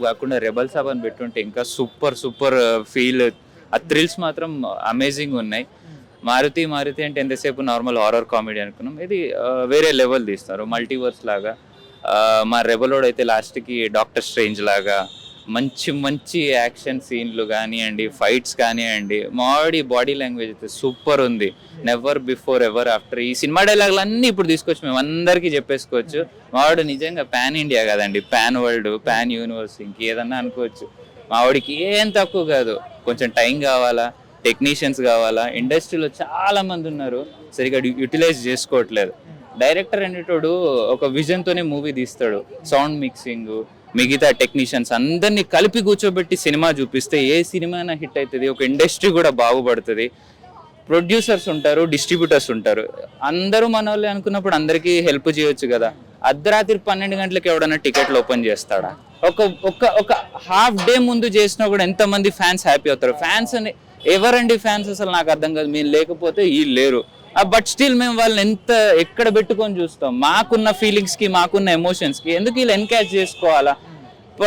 కాకుండా రెబల్ సాబ్ అని పెట్టుంటే ఇంకా సూపర్ సూపర్ ఫీల్, ఆ థ్రిల్స్ మాత్రం అమేజింగ్ ఉన్నాయి. మారుతి మారుతి అంటే ఎంతసేపు నార్మల్ హారర్ కామెడీ అనుకున్నాం, ఇది వేరే లెవెల్ తీస్తారు, మల్టీవర్స్ లాగా. మా రెబలోడ్ అయితే లాస్ట్కి డాక్టర్ స్ట్రేంజ్ లాగా మంచి మంచి యాక్షన్ సీన్లు కానివ్వండి, ఫైట్స్ కానివ్వండి, మాడి బాడీ లాంగ్వేజ్ అయితే సూపర్ ఉంది. నెవర్ బిఫోర్ ఎవర్ ఆఫ్టర్ ఈ సినిమా డైలాగులు అన్నీ ఇప్పుడు తీసుకొచ్చి మేము అందరికీ చెప్పేసుకోవచ్చు. మావాడు నిజంగా పాన్ ఇండియా కదండి, పాన్ వరల్డ్, పాన్ యూనివర్స్, ఇంకేదన్నా అనుకోవచ్చు. మావాడికి ఏం తక్కువ కాదు, కొంచెం టైం కావాలా, టెక్నీషియన్స్ కావాలా. ఇండస్ట్రీలో చాలా మంది ఉన్నారు, సరిగా యూటిలైజ్ చేసుకోవట్లేదు. డైరెక్టర్ అనేటోడు ఒక విజన్తోనే మూవీ తీస్తాడు, సౌండ్ మిక్సింగ్, మిగతా టెక్నీషియన్స్ అందరినీ కలిపి కూర్చోబెట్టి సినిమా చూపిస్తే ఏ సినిమా హిట్ అవుతుంది, ఒక ఇండస్ట్రీ కూడా బాగుపడుతుంది. ప్రొడ్యూసర్స్ ఉంటారు, డిస్ట్రిబ్యూటర్స్ ఉంటారు, అందరూ మన వాళ్ళే అనుకున్నప్పుడు అందరికీ హెల్ప్ చేయొచ్చు కదా. అర్ధరాత్రి 12 గంటలకు ఎవడన్నా టికెట్లు ఓపెన్ చేస్తాడా? ఒక ఒక ఒక హాఫ్ డే ముందు చేసినా కూడా ఎంతమంది ఫ్యాన్స్ హ్యాపీ అవుతారు. ఫ్యాన్స్ అని ఎవరండి ఫ్యాన్స్ అసలు నాకు అర్థం కాదు. మేము లేకపోతే వీళ్ళు లేరు, బట్ స్టిల్ మేము వాళ్ళని ఎక్కడ పెట్టుకొని చూస్తాం. మాకున్న ఫీలింగ్స్కి, మాకున్న ఎమోషన్స్కి ఎందుకు వీళ్ళు ఎన్కాచ్ చేసుకోవాలా?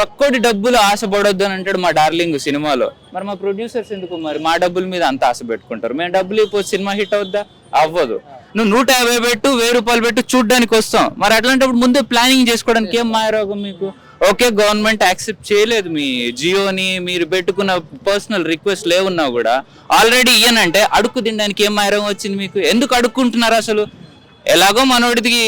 ఒక్కటి డబ్బులు ఆశపడొద్దు అని అంటాడు మా డార్లింగ్ సినిమాలో. మరి మా ప్రొడ్యూసర్స్ ఎందుకు మరి మా డబ్బుల మీద అంత ఆశ పెట్టుకుంటారు? మేము డబ్బులు ఇవ్వకపోతే సినిమా హిట్ అవుద్దా? అవ్వదు. నువ్వు 150 పెట్టు, 1000 రూపాయలు పెట్టు, చూడ్డానికి వస్తాం. మరి అట్లాంటప్పుడు ముందే ప్లానింగ్ చేసుకోవడానికి ఏం మాయరోగం మీకు? ఓకే, గవర్నమెంట్ యాక్సెప్ట్ చేయలేదు మీ జియోని, మీరు పెట్టుకున్న పర్సనల్ రిక్వెస్ట్ లేవున్నా కూడా ఆల్రెడీ ఇయ్యనంటే అడుక్కు తినడానికి ఏం మాయరోగం వచ్చింది మీకు? ఎందుకు అడుక్కుంటున్నారు అసలు? ఎలాగో మనోడికి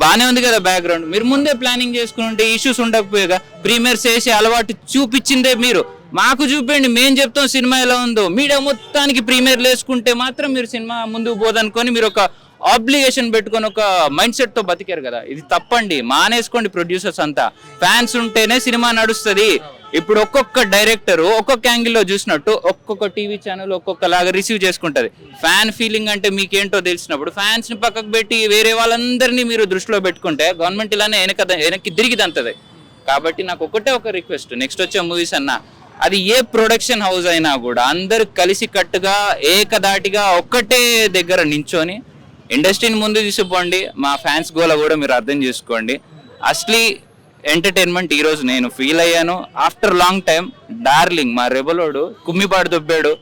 బాగానే ఉంది కదా బ్యాక్గ్రౌండ్, మీరు ముందే ప్లానింగ్ చేసుకుంటే ఇష్యూస్ ఉండకపోయేగా. ప్రీమియర్స్ చేసి అలవాటు చూపించిందే మీరు, మాకు చూపండి, మేము చెప్తాం సినిమా ఎలా ఉందో. మీడియా మొత్తానికి ప్రీమియర్లు వేసుకుంటే మాత్రం మీరు సినిమా ముందుకు పోదనుకొని మీరు ఒక ఆబ్లిగేషన్ పెట్టుకొని ఒక మైండ్ సెట్తో బతికారు కదా. ఇది తప్పండి, మానేసుకోండి. ప్రొడ్యూసర్స్ అంతా ఫ్యాన్స్ ఉంటేనే సినిమా నడుస్తుంది. ఇప్పుడు ఒక్కొక్క డైరెక్టర్ ఒక్కొక్క యాంగిల్లో చూసినట్టు ఒక్కొక్క టీవీ ఛానల్ ఒక్కొక్కలాగా రిసీవ్ చేసుకుంటుంది. ఫ్యాన్ ఫీలింగ్ అంటే మీకేంటో తెలిసినప్పుడు ఫ్యాన్స్ని పక్కకు పెట్టి వేరే వాళ్ళందరినీ మీరు దృష్టిలో పెట్టుకుంటే గవర్నమెంట్ ఇలానే వెనక్కి తిరిగి దంతది. కాబట్టి నాకు ఒక రిక్వెస్ట్, నెక్స్ట్ వచ్చే మూవీస్ అన్నా అది ఏ ప్రొడక్షన్ హౌస్ అయినా కూడా అందరు కలిసి కట్టుగా ఏకదాటిగా ఒక్కటే దగ్గర నించొని ఇండస్ట్రీని ముందు తీసుకుపోండి. మా ఫ్యాన్స్ గోల కూడా మీరు అర్థం చేసుకోండి. అసలీ ఎంటర్టైన్మెంట్ ఈరోజు నేను ఫీల్ అయ్యాను ఆఫ్టర్ లాంగ్ టైం. డార్లింగ్ మా రెబలోడు కుమ్మిపాడు దొబ్బాడు.